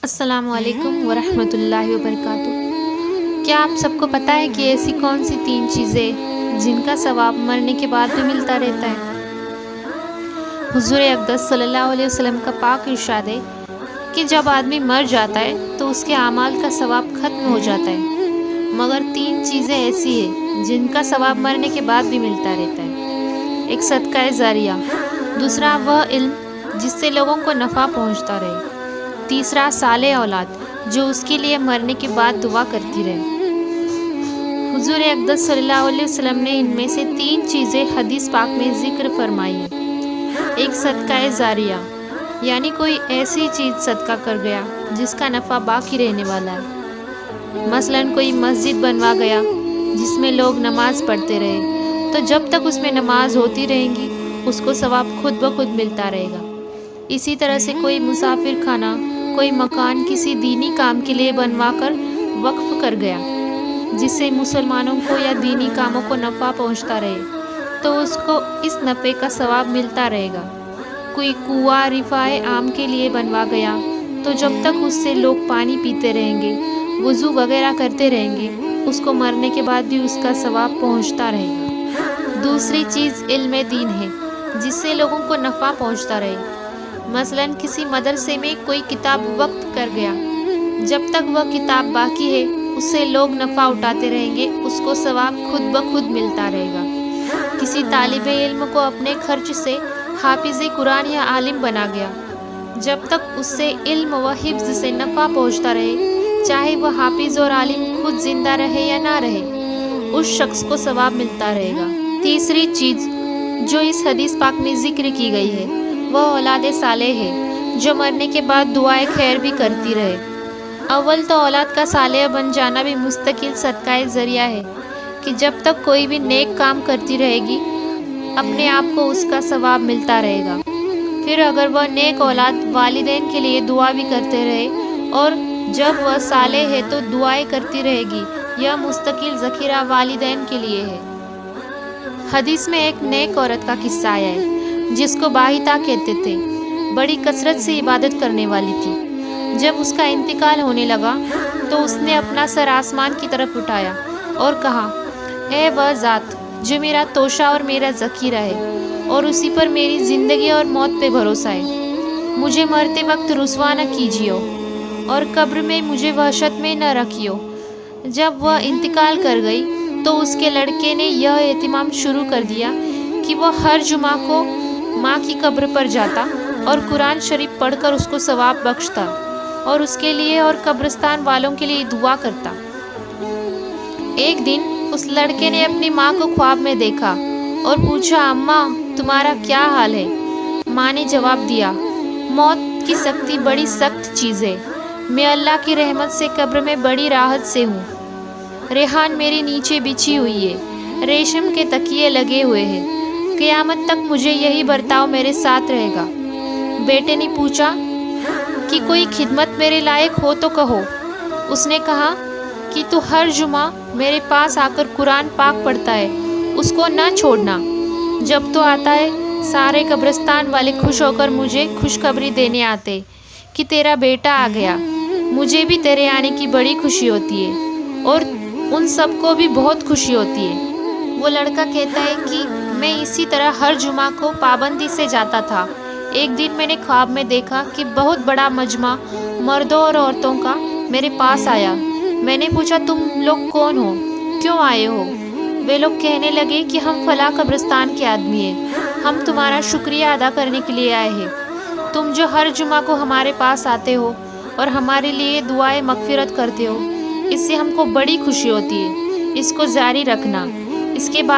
السلام علیکم ورحمۃ اللہ وبرکاتہ۔ کیا آپ سب کو پتہ ہے کہ ایسی کون سی 3 چیزیں جن کا ثواب مرنے کے بعد بھی ملتا رہتا ہے؟ حضور اقدس صلی اللہ علیہ وسلم کا پاک ارشاد ہے کہ جب آدمی مر جاتا ہے تو اس کے اعمال کا ثواب ختم ہو جاتا ہے، مگر 3 چیزیں ایسی ہیں جن کا ثواب مرنے کے بعد بھی ملتا رہتا ہے۔ ایک صدقہ جاریہ، دوسرا وہ علم جس سے لوگوں کو نفع پہنچتا رہے، تیسرا صالح اولاد جو اس کے لیے مرنے کے بعد دعا کرتی رہے۔ حضور اقدس صلی اللہ علیہ وسلم نے ان میں سے 3 چیزیں حدیث پاک میں ذکر فرمائی ہیں۔ ایک صدقہ جاریہ، یعنی کوئی ایسی چیز صدقہ کر گیا جس کا نفع باقی رہنے والا ہے، مثلاً کوئی مسجد بنوا گیا جس میں لوگ نماز پڑھتے رہے، تو جب تک اس میں نماز ہوتی رہے گی اس کو ثواب خود بخود ملتا رہے گا۔ اسی طرح سے کوئی مسافر خانہ، کوئی مکان کسی دینی کام کے لیے بنوا کر وقف کر گیا جس سے مسلمانوں کو یا دینی کاموں کو نفع پہنچتا رہے، تو اس کو اس نفع کا ثواب ملتا رہے گا۔ کوئی کنواں رفاع عام کے لیے بنوا گیا تو جب تک اس سے لوگ پانی پیتے رہیں گے، وضو وغیرہ کرتے رہیں گے، اس کو مرنے کے بعد بھی اس کا ثواب پہنچتا رہے گا۔ دوسری چیز علم دین ہے جس سے لوگوں کو نفع پہنچتا رہے، مثلاً کسی مدرسے میں کوئی کتاب وقف کر گیا، جب تک وہ کتاب باقی ہے اس سے لوگ نفع اٹھاتے رہیں گے، اس کو ثواب خود بخود ملتا رہے گا۔ کسی طالب علم کو اپنے خرچ سے حافظ قرآن یا عالم بنا گیا، جب تک اس سے علم و حفظ سے نفع پہنچتا رہے، چاہے وہ حافظ اور عالم خود زندہ رہے یا نہ رہے، اس شخص کو ثواب ملتا رہے گا۔ تیسری چیز جو اس حدیث پاک میں ذکر کی گئی ہے وہ اولاد صالح ہے جو مرنے کے بعد دعائے خیر بھی کرتی رہے۔ اول تو اولاد کا صالح بن جانا بھی مستقل صدقہ ذریعہ ہے کہ جب تک کوئی بھی نیک کام کرتی رہے گی اپنے آپ کو اس کا ثواب ملتا رہے گا۔ پھر اگر وہ نیک اولاد والدین کے لیے دعا بھی کرتے رہے اور جب وہ صالح ہے تو دعائیں کرتی رہے گی، یہ مستقل ذخیرہ والدین کے لیے ہے۔ حدیث میں ایک نیک عورت کا قصہ آیا ہے جس کو باہتا کہتے تھے، بڑی کثرت سے عبادت کرنے والی تھی۔ جب اس کا انتقال ہونے لگا تو اس نے اپنا سر آسمان کی طرف اٹھایا اور کہا، اے وہ ذات جو میرا توشہ اور میرا ذخیرہ ہے اور اسی پر میری زندگی اور موت پہ بھروسہ ہے، مجھے مرتے وقت رسوا نہ کیجیو اور قبر میں مجھے وحشت میں نہ رکھیو۔ جب وہ انتقال کر گئی تو اس کے لڑکے نے یہ اہتمام شروع کر دیا کہ وہ ہر جمعہ کو ماں کی قبر پر جاتا اور قرآن شریف پڑھ کر اس کو ثواب بخشتا اور اس کے لیے اور قبرستان والوں کے لیے دعا کرتا۔ ایک دن اس لڑکے نے اپنی ماں کو خواب میں دیکھا اور پوچھا، اماں تمہارا کیا حال ہے؟ ماں نے جواب دیا، موت کی سختی بڑی سخت چیز ہے، میں اللہ کی رحمت سے قبر میں بڑی راحت سے ہوں، ریحان میرے نیچے بچھی ہوئی ہے، ریشم کے تکیے لگے ہوئے ہیں، قیامت تک مجھے یہی برتاؤ میرے ساتھ رہے گا۔ بیٹے نے پوچھا کہ کوئی خدمت میرے لائق ہو تو کہو۔ اس نے کہا کہ تو ہر جمعہ میرے پاس آ کر قرآن پاک پڑھتا ہے، اس کو نہ چھوڑنا۔ جب تو آتا ہے سارے قبرستان والے خوش ہو کر مجھے خوشخبری دینے آتے کہ تیرا بیٹا آ گیا، مجھے بھی تیرے آنے کی بڑی خوشی ہوتی ہے اور ان سب کو بھی بہت خوشی ہوتی ہے۔ وہ لڑکا کہتا ہے کہ میں اسی طرح ہر جمعہ کو پابندی سے جاتا تھا۔ ایک دن میں نے خواب میں دیکھا کہ بہت بڑا مجمع مردوں اور عورتوں کا میرے پاس آیا۔ میں نے پوچھا، تم لوگ کون ہو؟ کیوں آئے ہو؟ وہ لوگ کہنے لگے کہ ہم فلاں قبرستان کے آدمی ہیں، ہم تمہارا شکریہ ادا کرنے کے لیے آئے ہیں۔ تم جو ہر جمعہ کو ہمارے پاس آتے ہو اور ہمارے لیے دعائیں مغفرت کرتے ہو، اس سے ہم کو بڑی خوشی ہوتی ہے، اس کو جاری رکھنا۔ اس کے بعد